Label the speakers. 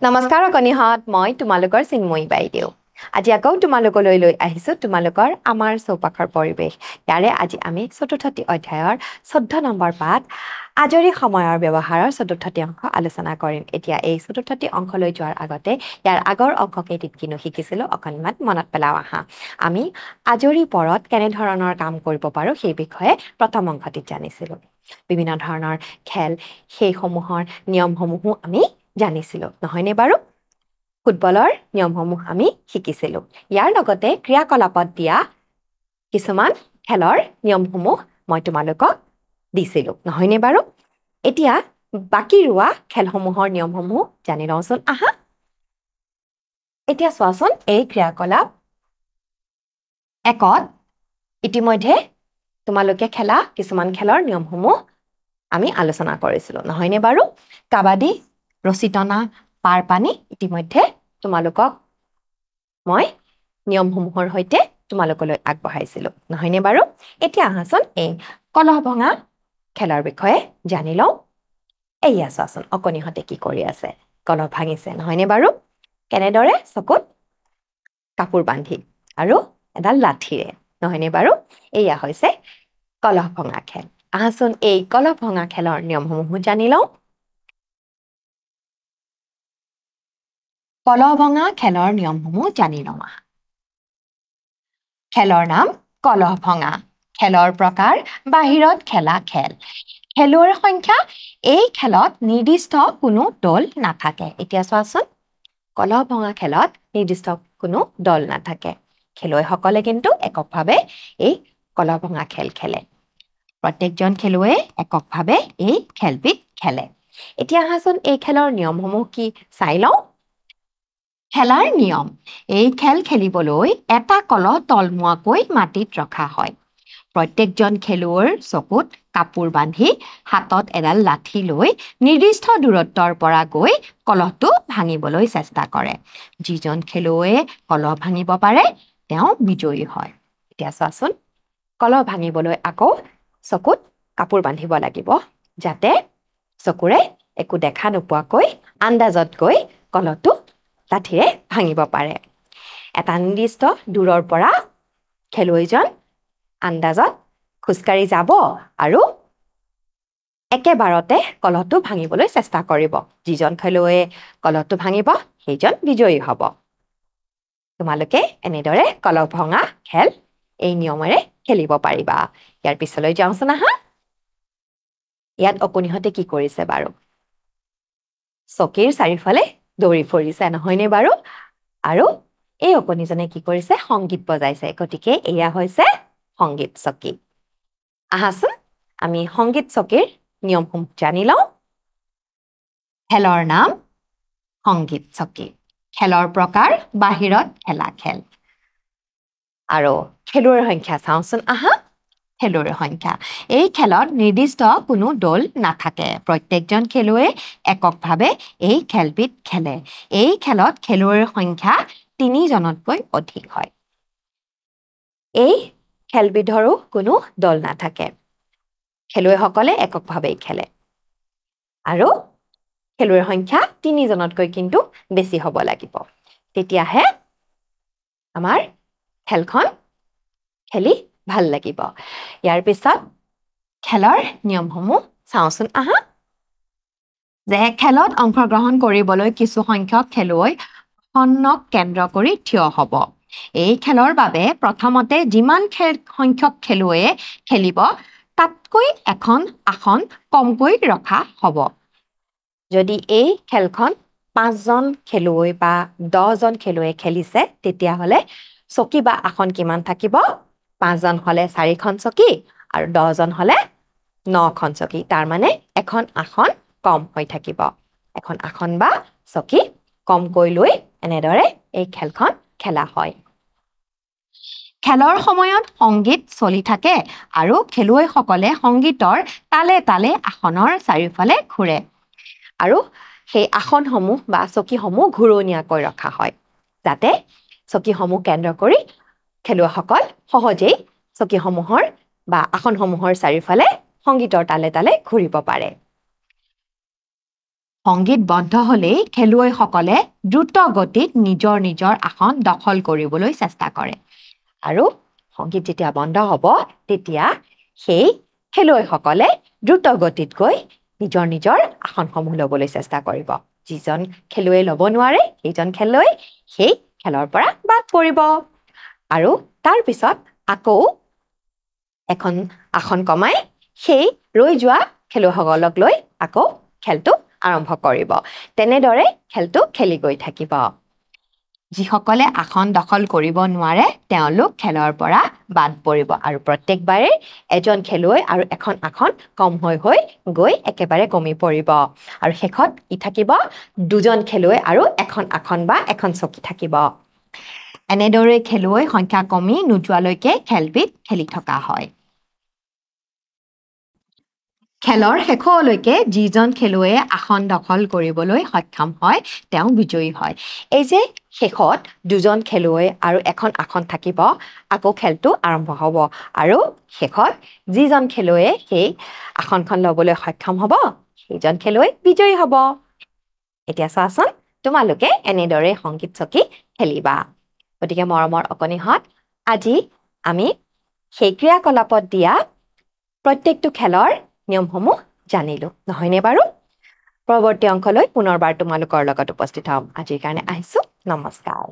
Speaker 1: নমস্কাৰ অকনিহত মই তোমালোকৰ চিন্ময়ী বাইদেউ আজি আকৌ তোমালোকলৈ লৈ আহিছো তোমালোকৰ আমাৰ চৌপাশৰ পৰিৱেশ ইয়াৰে আজি আমি চতুৰ্থটি অধ্যায়ৰ 14 নম্বৰ পাঠ আজৰি সময়ৰ ব্যৱহাৰৰ চতুৰ্থটি অংশ আলোচনা কৰিম এতিয়া এই চতুৰ্থটি অংশলৈ যোৱাৰ আগতে ইয়াৰ আগৰ অংশকেইটিত কিনো শিকিছিলো অকণমান মনত পেলাও আহা আমি আজৰি পৰত কেনে ধৰণৰ কাম কৰিব পাৰো সেই বিষয়ে প্ৰথম অংশটিত জানিছিলো বিভিন্ন ধৰণৰ খেল সেইসমূহৰ নিয়মসমূহো আমি জানিছিলো নহয়নে বাৰু ফুটবলৰ নিয়মসমূহ আমি শিকিছিলো ইয়াৰ লগতে ক্ৰিয়াকলাপত দিয়া কিছুমান খেলৰ নিয়মসমূহ মই তোমালোকক দিছিলো নহয়নে বাৰু এতিয়া বাকি ৰোৱা খেলসমূহৰ নিয়মসমূহ জানি লওঁচোন আহা এতিয়া চোৱাচোন এই ক্ৰিয়াকলাপ একত ইতিমধ্যে তোমালোকে খেলা কিছুমান খেলৰ নিয়মসমূহ আমি আলোচনা কৰিছিলো নহয়নে বাৰু কাবাডী ৰছিটনা পাৰ পানী ইতিমধ্যে তোমালোকক মই নিয়মসমূহৰ সৈতে তোমালোকলৈ আগবঢ়াইছিলো নহয়নে বাৰু এতিয়া আহাচোন এই কলহ ভঙা খেলৰ বিষয়ে জানি লওঁ এইয়া চোৱাচোন অকণিহঁতে কি কৰি আছে কলহ ভাঙিছে নহয়নে বাৰু কেনেদৰে চকুত কাপোৰ বান্ধি আৰু এডাল লাঠিৰে নহয়নে বাৰু এইয়া হৈছে কলহ ভঙা খেল আহাচোন এই কলহ ভঙা খেলৰ নিয়মসমূহ জানি লওঁ কলহ ভঙা খেলৰ নিয়মসমূহ জানি লওঁ আহা খেলৰ নাম কলহ ভঙা খেলৰ প্ৰকাৰ বাহিৰত খেলা খেল খেলুৱৈৰ সংখ্যা এই খেলত নিৰ্দিষ্ট কোনো দল নাথাকে এতিয়া চোৱাচোন কলহ ভঙা খেলত নিৰ্দিষ্ট কোনো দল নাথাকে খেলুৱৈসকলে কিন্তু এককভাৱে এই কলহ ভঙা খেল খেলে প্ৰত্যেকজন খেলুৱৈয়ে এককভাৱে এই খেলবিধ খেলে এতিয়া আহাচোন এই খেলৰ নিয়মসমূহ কি চাই লওঁ খেলাৰ নিয়ম এই খেল খেলিবলৈ এটা কলহ তলমুৱাকৈ মাটিত ৰখা হয় প্ৰত্যেকজন খেলুৱৈৰ চকুত কাপোৰ বান্ধি হাতত এডাল লাঠি লৈ নিৰ্দিষ্ট দূৰত্বৰ পৰা গৈ কলহটো ভাঙিবলৈ চেষ্টা কৰে যিজন খেলুৱৈয়ে কলহ ভাঙিব পাৰে তেওঁ বিজয়ী হয় এতিয়া চোৱাচোন কলহ ভাঙিবলৈ আকৌ চকুত কাপোৰ বান্ধিব লাগিব যাতে চকুৰে একো দেখা নোপোৱাকৈ আন্দাজত গৈ কলহটো লাঠিৰে ভাঙিব পাৰে এটা নিৰ্দিষ্ট দূৰৰ পৰা খেলুৱৈজন আন্দাজত খোজকাঢ়ি যাব আৰু একেবাৰতে কলহটো ভাঙিবলৈ চেষ্টা কৰিব যিজন খেলুৱৈয়ে কলহটো ভাঙিব সেইজন বিজয়ী হ'ব তোমালোকে এনেদৰে কলহ ভঙা খেল এই নিয়মেৰে খেলিব পাৰিবা ইয়াৰ পিছলৈ যাওঁচোন আহা ইয়াত অকণিহঁতে কি কৰিছে বাৰু চকীৰ চাৰিওফালে দৌৰি ফুৰিছে নহয়নে বাৰু আৰু এই অকণিজনে কি কৰিছে সংগীত বজাইছে গতিকে এয়া হৈছে সংগীত চকী আহাচোন আমি সংগীত চকীৰ নিয়মসমূহ জানি লওঁ খেলৰ নাম সংগীত চকী খেলৰ প্ৰকাৰ বাহিৰত খেলা খেল আৰু খেলুৱৈৰ সংখ্যা চাওঁচোন আহা খেলুৱৈৰ সংখ্যা এই খেলত নিৰ্দিষ্ট কোনো দল নাথাকে প্ৰত্যেকজন খেলুৱৈয়ে এককভাৱে এই খেলবিধ খেলে এই খেলত খেলুৱৈৰ সংখ্যা 3 জনতকৈ অধিক হয় এই খেলবিধৰো কোনো দল নাথাকে খেলুৱৈসকলে এককভাৱেই খেলে আৰু খেলুৱৈৰ সংখ্যা 3 জনতকৈ কিন্তু বেছি হ'ব লাগিব তেতিয়াহে আমাৰ খেলখন খেলি ভাল লাগিব ইয়াৰ পিছত খেলৰ নিয়মসমূহ চাওঁচোন আহা যে খেলত অংশগ্ৰহণ কৰিবলৈ কিছু সংখ্যক খেলুৱৈ আসনক কেন্দ্ৰ কৰি থিয় হ'ব এই খেলৰ বাবে প্ৰথমতে যিমান সংখ্যক খেলুৱৈয়ে খেলিব তাতকৈ এখন আসন কমকৈ ৰখা হ'ব যদি এই খেলখন 5 জন খেলুৱৈ বা 10 জন খেলুৱৈ খেলিছে তেতিয়াহ'লে চকী বা আসন কিমান থাকিব 5 জন হ'লে 4খন চকী আৰু 10 জন হ'লে 9খন চকী তাৰ মানে এখন আসন কম হৈ থাকিব এখন আসন বা চকী কমকৈ লৈ এনেদৰে এই খেলখন খেলা হয় খেলৰ সময়ত সংগীত চলি থাকে আৰু খেলুৱৈসকলে সংগীতৰ তালে তালে আসনৰ চাৰিওফালে ঘূৰে আৰু সেই আসনসমূহ বা চকীসমূহ ঘূৰণীয়াকৈ ৰখা হয় যাতে চকীসমূহ কেন্দ্ৰ কৰি খেলুৱৈসকল সহজেই চকীসমূহৰ বা আসনসমূহৰ চাৰিওফালে সংগীতৰ তালে তালে ঘূৰিব পাৰে সংগীত বন্ধ হ'লেই খেলুৱৈসকলে দ্ৰুত গতিত নিজৰ নিজৰ আসন দখল কৰিবলৈ চেষ্টা কৰে আৰু সংগীত যেতিয়া বন্ধ হ'ব তেতিয়া সেই খেলুৱৈসকলে দ্ৰুত গতিত গৈ নিজৰ নিজৰ আসনসমূহ ল'বলৈ চেষ্টা কৰিব যিজন খেলুৱৈ ল'ব নোৱাৰে সেইজন খেলুৱৈ সেই খেলৰ পৰা বাদ পৰিব আৰু তাৰ পিছত আকৌ এখন আসন কমাই সেই ৰৈ যোৱা খেলুৱৈসকলক লৈ আকৌ খেলটো আৰম্ভ কৰিব তেনেদৰে খেলটো খেলি গৈ থাকিব যিসকলে আসন দখল কৰিব নোৱাৰে তেওঁলোক খেলৰ পৰা বাদ পৰিব আৰু প্ৰত্যেকবাৰে এজন খেলুৱৈ আৰু এখন আসন কম হৈ গৈ একেবাৰে কমি পৰিব আৰু শেষত ই থাকিব দুজন খেলুৱৈ আৰু এখন আসন বা এখন চকী থাকিব এনেদৰে খেলুৱৈ সংখ্যা কমি নোযোৱালৈকে খেলবিধ খেলি থকা হয় খেলৰ শেষলৈকে যিজন খেলুৱৈয়ে আসন দখল কৰিবলৈ সক্ষম হয় তেওঁ বিজয়ী হয় এই যে শেষত দুজন খেলুৱৈ আৰু এখন আসন থাকিব আকৌ খেলটো আৰম্ভ হ'ব আৰু শেষত যিজন খেলুৱৈয়ে সেই আসনখন ল'বলৈ সক্ষম হ'ব সেইজন খেলুৱৈ বিজয়ী হ'ব এতিয়া চোৱাচোন তোমালোকে এনেদৰে সংগীত চকী খেলিবা গতিকে মৰমৰ অকণিহঁত আজি আমি সেই ক্ৰিয়াকলাপত দিয়া প্ৰত্যেকটো খেলৰ নিয়মসমূহ জানিলো নহয়নে বাৰু পৰৱৰ্তী অংশলৈ পুনৰবাৰ তোমালোকৰ লগত উপস্থিত হ'ম আজিৰ কাৰণে আহিছো নমস্কাৰ